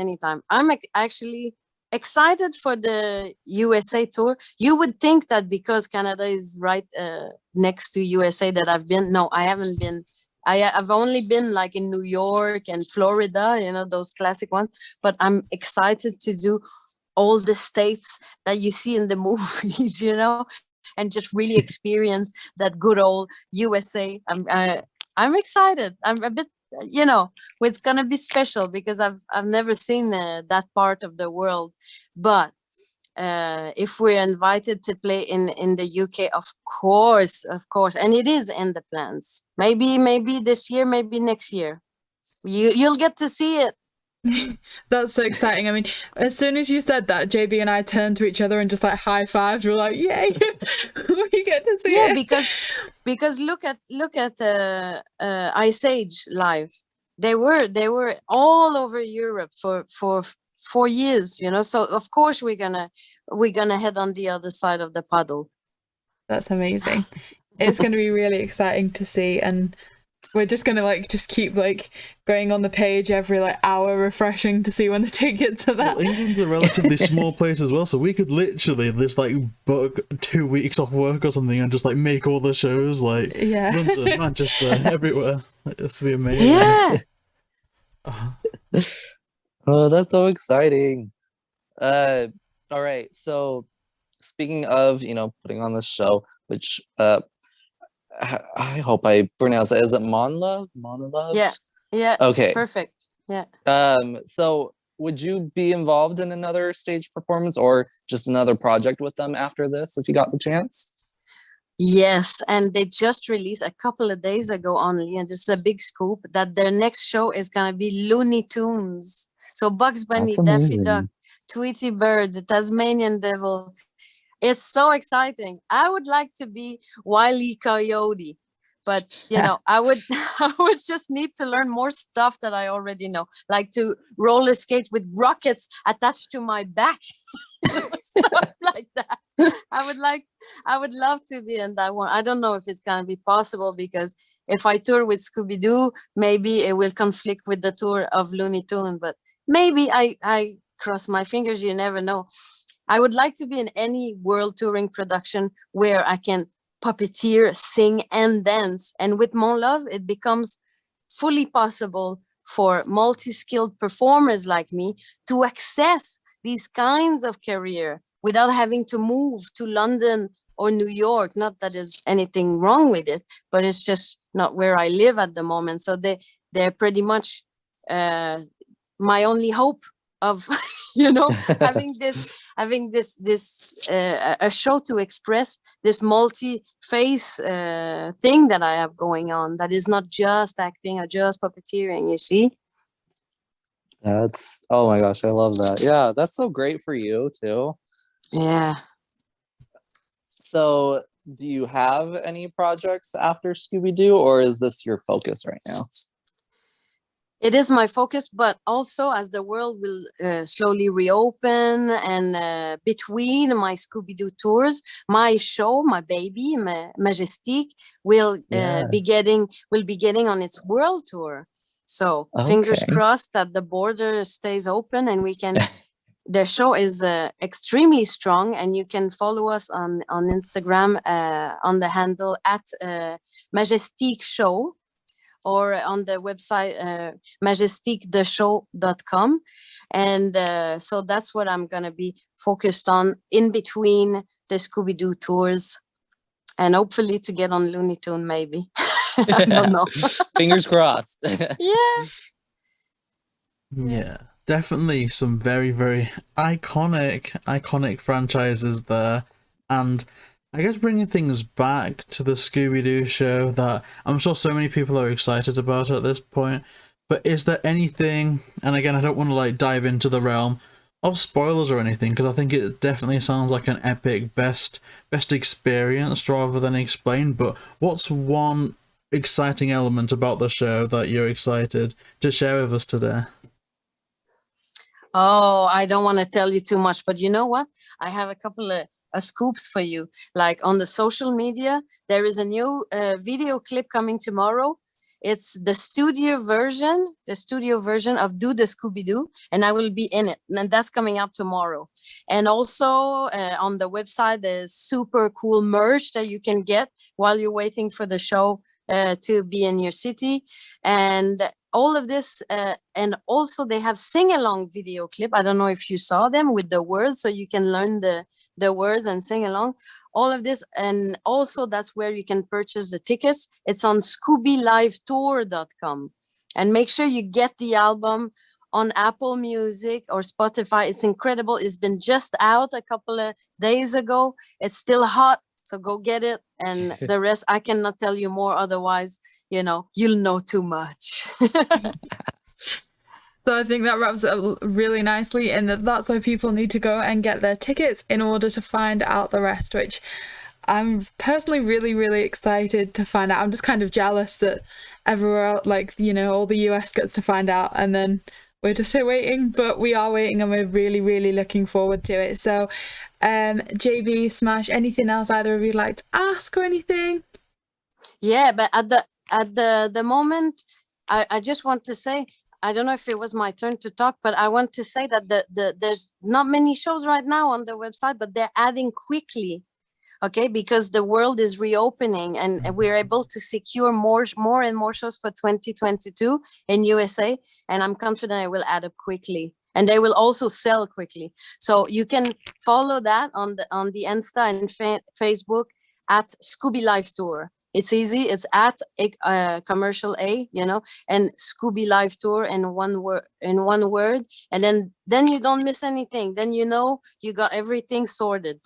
I'm actually excited for the USA tour. You would think that because Canada is right next to USA that I've been. No, I haven't been. I've only been like in New York and Florida, you know, those classic ones. But I'm excited to do all the states that you see in the movies, you know, and just really experience that good old USA. I'm excited. I'm a bit, you know, it's gonna be special because I've never seen that part of the world. But if we're invited to play in the UK, of course, and it is in the plans. Maybe this year, maybe next year. You'll get to see it. That's so exciting. I mean, as soon as you said that, JB and I turned to each other and just like high-fived. We're like, yay, we get to see it. Because look at Ice Age live. They were all over Europe for 4 years, you know. So of course we're gonna head on the other side of the puddle. That's amazing. It's going to be really exciting to see, and we're just going to like just keep like going on the page every like hour, refreshing to see when the tickets are there. Well, England's a relatively small place as well, so we could literally just like book 2 weeks off work or something and just like make all the shows like London, Manchester, everywhere. This would be amazing. Yeah. Oh, that's so exciting. All right. So speaking of, putting on this show, which I hope I pronounce it. Is it Monlove? Monlove? Yeah. Yeah. Okay. Perfect. Yeah. So would you be involved in another stage performance or just another project with them after this if you got the chance? Yes, and they just released a couple of days ago only, and this is a big scoop, that their next show is gonna be Looney Tunes. So Bugs Bunny, That's Daffy amazing. Duck, Tweety Bird, the Tasmanian Devil. It's so exciting. I would like to be Wile E. Coyote, but I would just need to learn more stuff that I already know, like to roller skate with rockets attached to my back, stuff like that. I would love to be in that one. I don't know if it's gonna be possible, because if I tour with Scooby-Doo, maybe it will conflict with the tour of Looney Tunes, but maybe I cross my fingers, you never know. I would like to be in any world touring production where I can puppeteer, sing, and dance. And with Monlove, it becomes fully possible for multi-skilled performers like me to access these kinds of career without having to move to London or New York. Not that there's anything wrong with it, but it's just not where I live at the moment. So they're pretty much my only hope of having this a show to express this multi-face thing that I have going on, that is not just acting or just puppeteering, you see. Oh my gosh, I love that. Yeah, that's so great for you too. Yeah. So do you have any projects after Scooby-Doo, or is this your focus right now? It is my focus, but also as the world will slowly reopen, and between my Scooby-Doo tours, my show, my baby, Majestic, will be getting on its world tour. So fingers crossed that the border stays open and we can. The show is extremely strong, and you can follow us on Instagram on the handle at Majestic Show, or on the website majestictheshow.com. And so that's what I'm gonna be focused on in between the Scooby-Doo tours, and hopefully to get on Looney Tune maybe. I don't know. Fingers crossed. Yeah, definitely some very, very iconic franchises there. And I guess bringing things back to the Scooby-Doo show that I'm sure so many people are excited about at this point, but is there anything, and again, I don't want to like dive into the realm of spoilers or anything, because I think it definitely sounds like an epic best experience rather than explained, but what's one exciting element about the show that you're excited to share with us today? Oh, I don't want to tell you too much, but you know what? I have a couple of scoops for you. Like on the social media, there is a new video clip coming tomorrow. It's the studio version of Do the Scooby-Doo, and I will be in it. And that's coming up tomorrow. And also on the website, there's super cool merch that you can get while you're waiting for the show to be in your city. And all of this, and also they have sing-along video clip. I don't know if you saw them with the words, so you can learn the words and sing along. All of this, and also that's where you can purchase the tickets. It's on ScoobyLiveTour.com. And make sure you get the album on Apple Music or Spotify. It's incredible. It's been just out a couple of days ago. It's still hot, so go get it. And the rest, I cannot tell you more. Otherwise, you'll know too much. So I think that wraps it up really nicely, and that's why people need to go and get their tickets in order to find out the rest, which I'm personally really, really excited to find out. I'm just kind of jealous that everywhere, all the US gets to find out, and then we're just here waiting, but we are waiting and we're really, really looking forward to it. So JB, Smash, anything else either of you like to ask or anything? Yeah, but at the moment, I just want to say, I don't know if it was my turn to talk, but I want to say that there's not many shows right now on the website, but they're adding quickly. Okay, because the world is reopening, and we're able to secure more and more shows for 2022 in USA, and I'm confident it will add up quickly, and they will also sell quickly. So you can follow that on the Insta and Facebook at Scooby Live Tour. It's easy. It's at commercial A, and Scooby Live Tour in one word, and then you don't miss anything. Then you got everything sorted.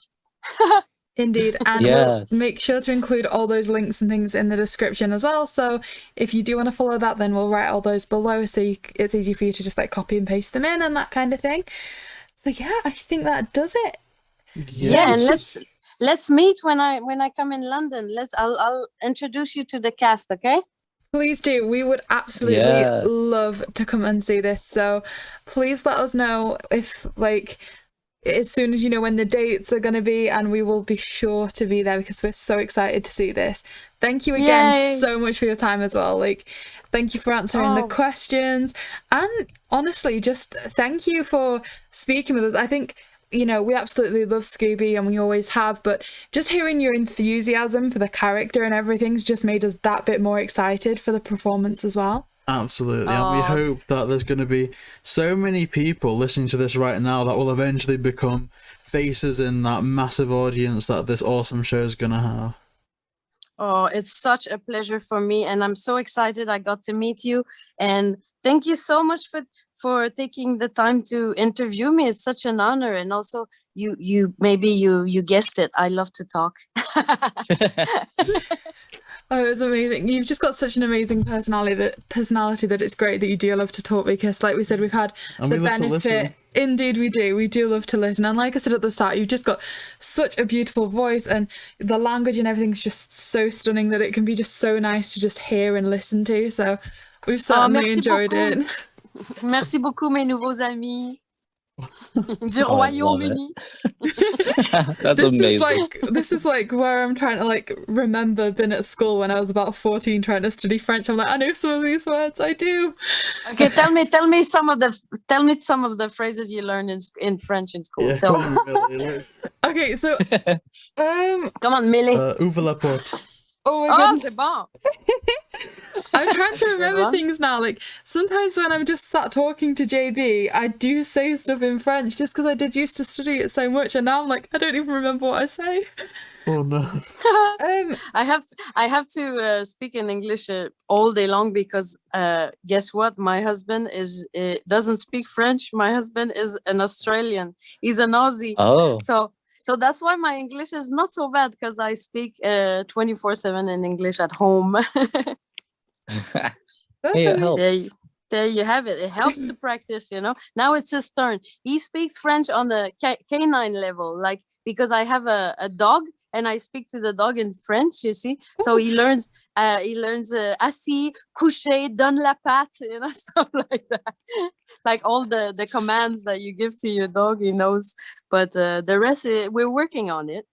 Indeed, and Yes. we'll make sure to include all those links and things in the description as well. So if you do want to follow that, then we'll write all those below, so it's easy for you to just like copy and paste them in and that kind of thing. So yeah, I think that does it. Yeah, and let's meet when I come in London. I'll introduce you to the cast, okay? Please do. We would absolutely Yes. love to come and see this. So please let us know if as soon as you know when the dates are going to be, and we will be sure to be there because we're so excited to see this. Thank you again Yay. so much for your time as well. Thank you for answering the Oh. questions, and honestly, just thank you for speaking with us. I think, we absolutely love Scooby, and we always have, but just hearing your enthusiasm for the character and everything's just made us that bit more excited for the performance as well. Absolutely, and we hope that there's going to be so many people listening to this right now that will eventually become faces in that massive audience that this awesome show is going to have. Oh, it's such a pleasure for me, and I'm so excited I got to meet you. And thank you so much for taking the time to interview me. It's such an honor, and also you guessed it. I love to talk. Oh, it's amazing. You've just got such an amazing personality that it's great that you do love to talk, because like we said, we've had And the we love to benefit. listen. Indeed, we do love to listen. And like I said at the start, you've just got such a beautiful voice, and the language and everything's just so stunning that it can be just so nice to just hear and listen to. So we've certainly merci enjoyed beaucoup. it. Merci beaucoup, mes nouveaux amis du Oh, I love Royaume-Uni. That's amazing. This is like where I'm trying to remember being at school when I was about 14 trying to study French. I'm like, I know some of these words. I do. Okay, tell me some of the phrases you learned in French in school. Yeah, Tell me. really. Okay, so Come on, Millie. Ouvre la porte. oh my Oh, goodness. c'est bon. I'm trying to remember Sure. things now. Sometimes when I'm just sat talking to JB, I do say stuff in French just because I did used to study it so much, and now I'm like, I don't even remember what I say. Oh no. I have to speak in English all day long because guess what? My husband doesn't speak French. My husband is an Australian. He's an Aussie. Oh. So that's why my English is not so bad, because I speak 24/7 in English at home. That's Hey, it amazing. helps. There you have it. It helps to practice, Now it's his turn. He speaks French on the canine level, because I have a dog and I speak to the dog in French, you see. So he learns assis, couché, donne la patte, stuff like that. Like all the commands that you give to your dog, he knows. But the rest, we're working on it.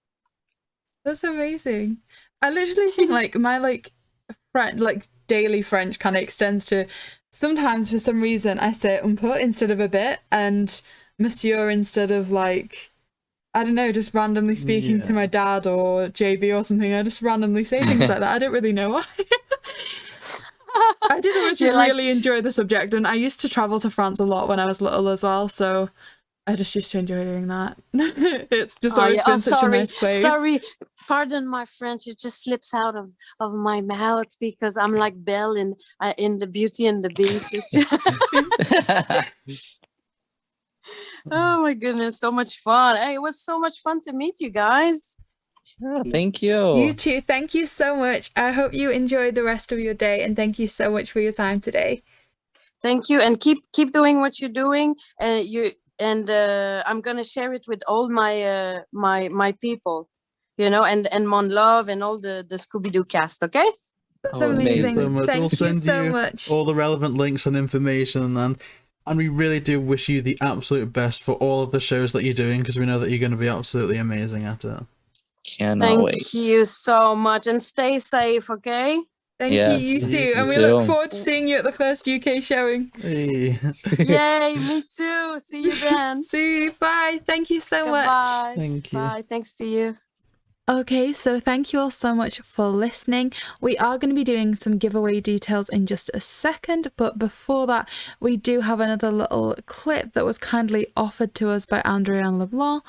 That's amazing. I literally think my French, daily French kind of extends to, sometimes for some reason I say un peu instead of a bit, and monsieur instead of I don't know, just randomly speaking to my dad or JB or something. I just randomly say things like that. I don't really know why. I did always just really enjoy the subject, and I used to travel to France a lot when I was little as well, so I just used to enjoy doing that. It's just always been such a nice place. Sorry, pardon my French. It just slips out of my mouth because I'm like Belle in the Beauty and the Beast. It's just- Oh my goodness, so much fun. Hey, it was so much fun to meet you guys. Yeah, thank you. You too. Thank you so much. I hope you enjoyed the rest of your day, and thank you so much for your time today. Thank you, and keep doing what you're doing. I'm gonna share it with all my my people, and Monlove and all the Scooby-Doo cast. Okay. That's Oh, amazing. amazing. So much. Thank We'll you send so you much. all the relevant links and information, and we really do wish you the absolute best for all of the shows that you're doing, because we know that you're going to be absolutely amazing at it. Cannot wait. Thank you so much, and stay safe, okay? Thank Yes, you, you too. you And we look too. forward to seeing you at the first UK showing. Hey. Yay, me too. See you then. See you. Bye. Thank you so much. Goodbye. Thank you. Bye. Thanks to you. Okay, so thank you all so much for listening. We are going to be doing some giveaway details in just a second, but before that, we do have another little clip that was kindly offered to us by André-Anne LeBlanc.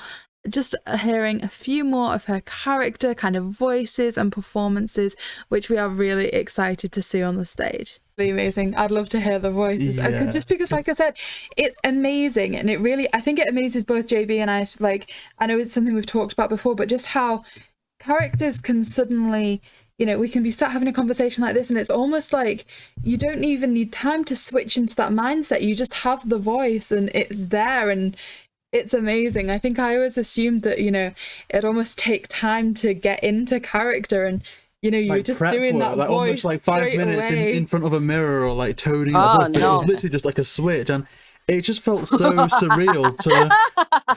Just hearing a few more of her character, kind of voices and performances, which we are really excited to see on the stage. Really amazing. I'd love to hear the voices. Yeah. Just because, like I said, it's amazing, and it really, I think it amazes both JB and I. Like, I know it's something we've talked about before, but just how characters can suddenly, you know, we can be sat having a conversation like this, and it's almost like you don't even need time to switch into that mindset. You just have the voice and it's there, and it's amazing. I think I always assumed that, you know, it'd almost take time to get into character, and you know, you're just prep doing work, that like voice almost like 5 straight minutes away. in front of a mirror, or like toning Oh, up. It no. was literally just like a switch, and it just felt so surreal to.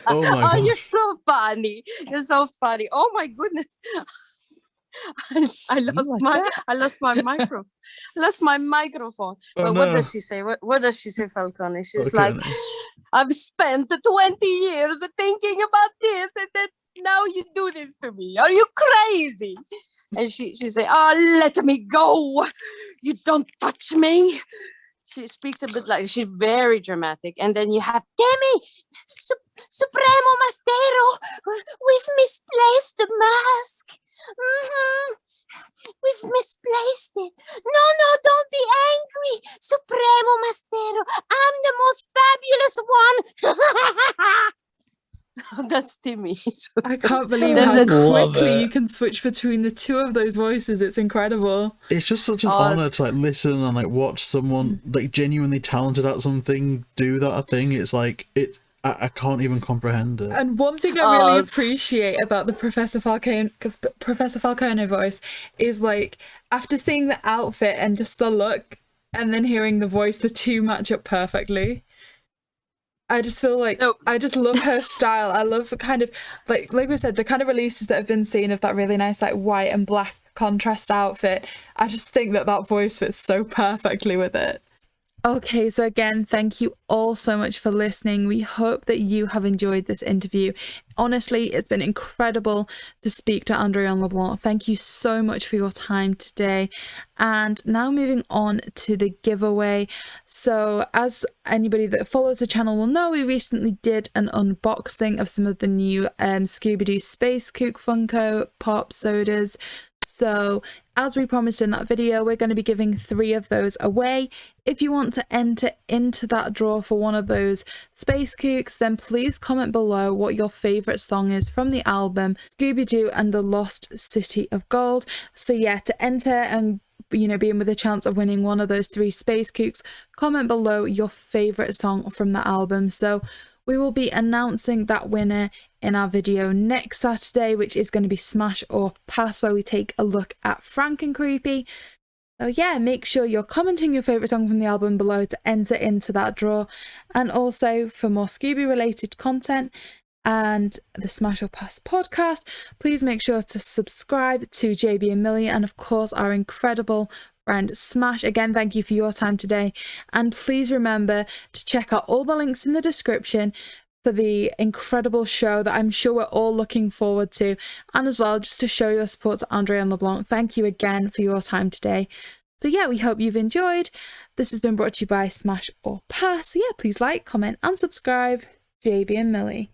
Oh my god! You're so funny. You're so funny. Oh my goodness. I lost my microphone. Lost my microphone. Oh, But what no. does she say? What does she say, Falcone? She's Okay, like, no. I've spent 20 years thinking about this, and then now you do this to me. Are you crazy? And she say, oh, let me go. You don't touch me. She speaks a bit like, she's very dramatic. And then you have, Demi, Supremo Mastero, we've misplaced the mask. We've misplaced it. No, don't be angry. Supremo Mastero, I'm the most fabulous one. That's Timmy. I can't believe There's how a- Love quickly it. you can switch between the two of those voices. It's incredible. It's just such an Oh. honor to like listen and like watch someone like genuinely talented at something do that thing. It's like I can't even comprehend it. And one thing I really Oh, appreciate about the Professor Falcone voice is, like, after seeing the outfit and just the look and then hearing the voice, the two match up perfectly. I just feel like Nope. I just love her style. I love the kind of like we said, the kind of releases that have been seen of that really nice like white and black contrast outfit. I just think that voice fits so perfectly with it. Okay, so again, thank you all so much for listening. We hope that you have enjoyed this interview. Honestly, it's been incredible to speak to André-Anne LeBlanc. Thank you so much for your time today. And now moving on to the giveaway. So as anybody that follows the channel will know, we recently did an unboxing of some of the new Scooby-Doo Space Kook Funko Pop sodas. So as we promised in that video, we're going to be giving 3 of those away. If you want to enter into that draw for one of those Space Kooks, then please comment below what your favourite song is from the album Scooby-Doo and the Lost City of Gold. So yeah, to enter and be in with a chance of winning one of those 3 Space Kooks, comment below your favourite song from the album. So we will be announcing that winner in our video next Saturday, which is going to be Smash or Pass, where we take a look at Franken-Creepy. So yeah, make sure you're commenting your favourite song from the album below to enter into that draw. And also for more Scooby related content and the Smash or Pass podcast, please make sure to subscribe to JB and Millie, and of course our incredible friend Smash. Again, thank you for your time today, and please remember to check out all the links in the description for the incredible show that I'm sure we're all looking forward to, and as well just to show your support to André-Anne LeBlanc. Thank you again for your time today. So yeah, we hope you've enjoyed. This has been brought to you by Smash or Pass. So yeah, please like, comment and subscribe. JB and Millie.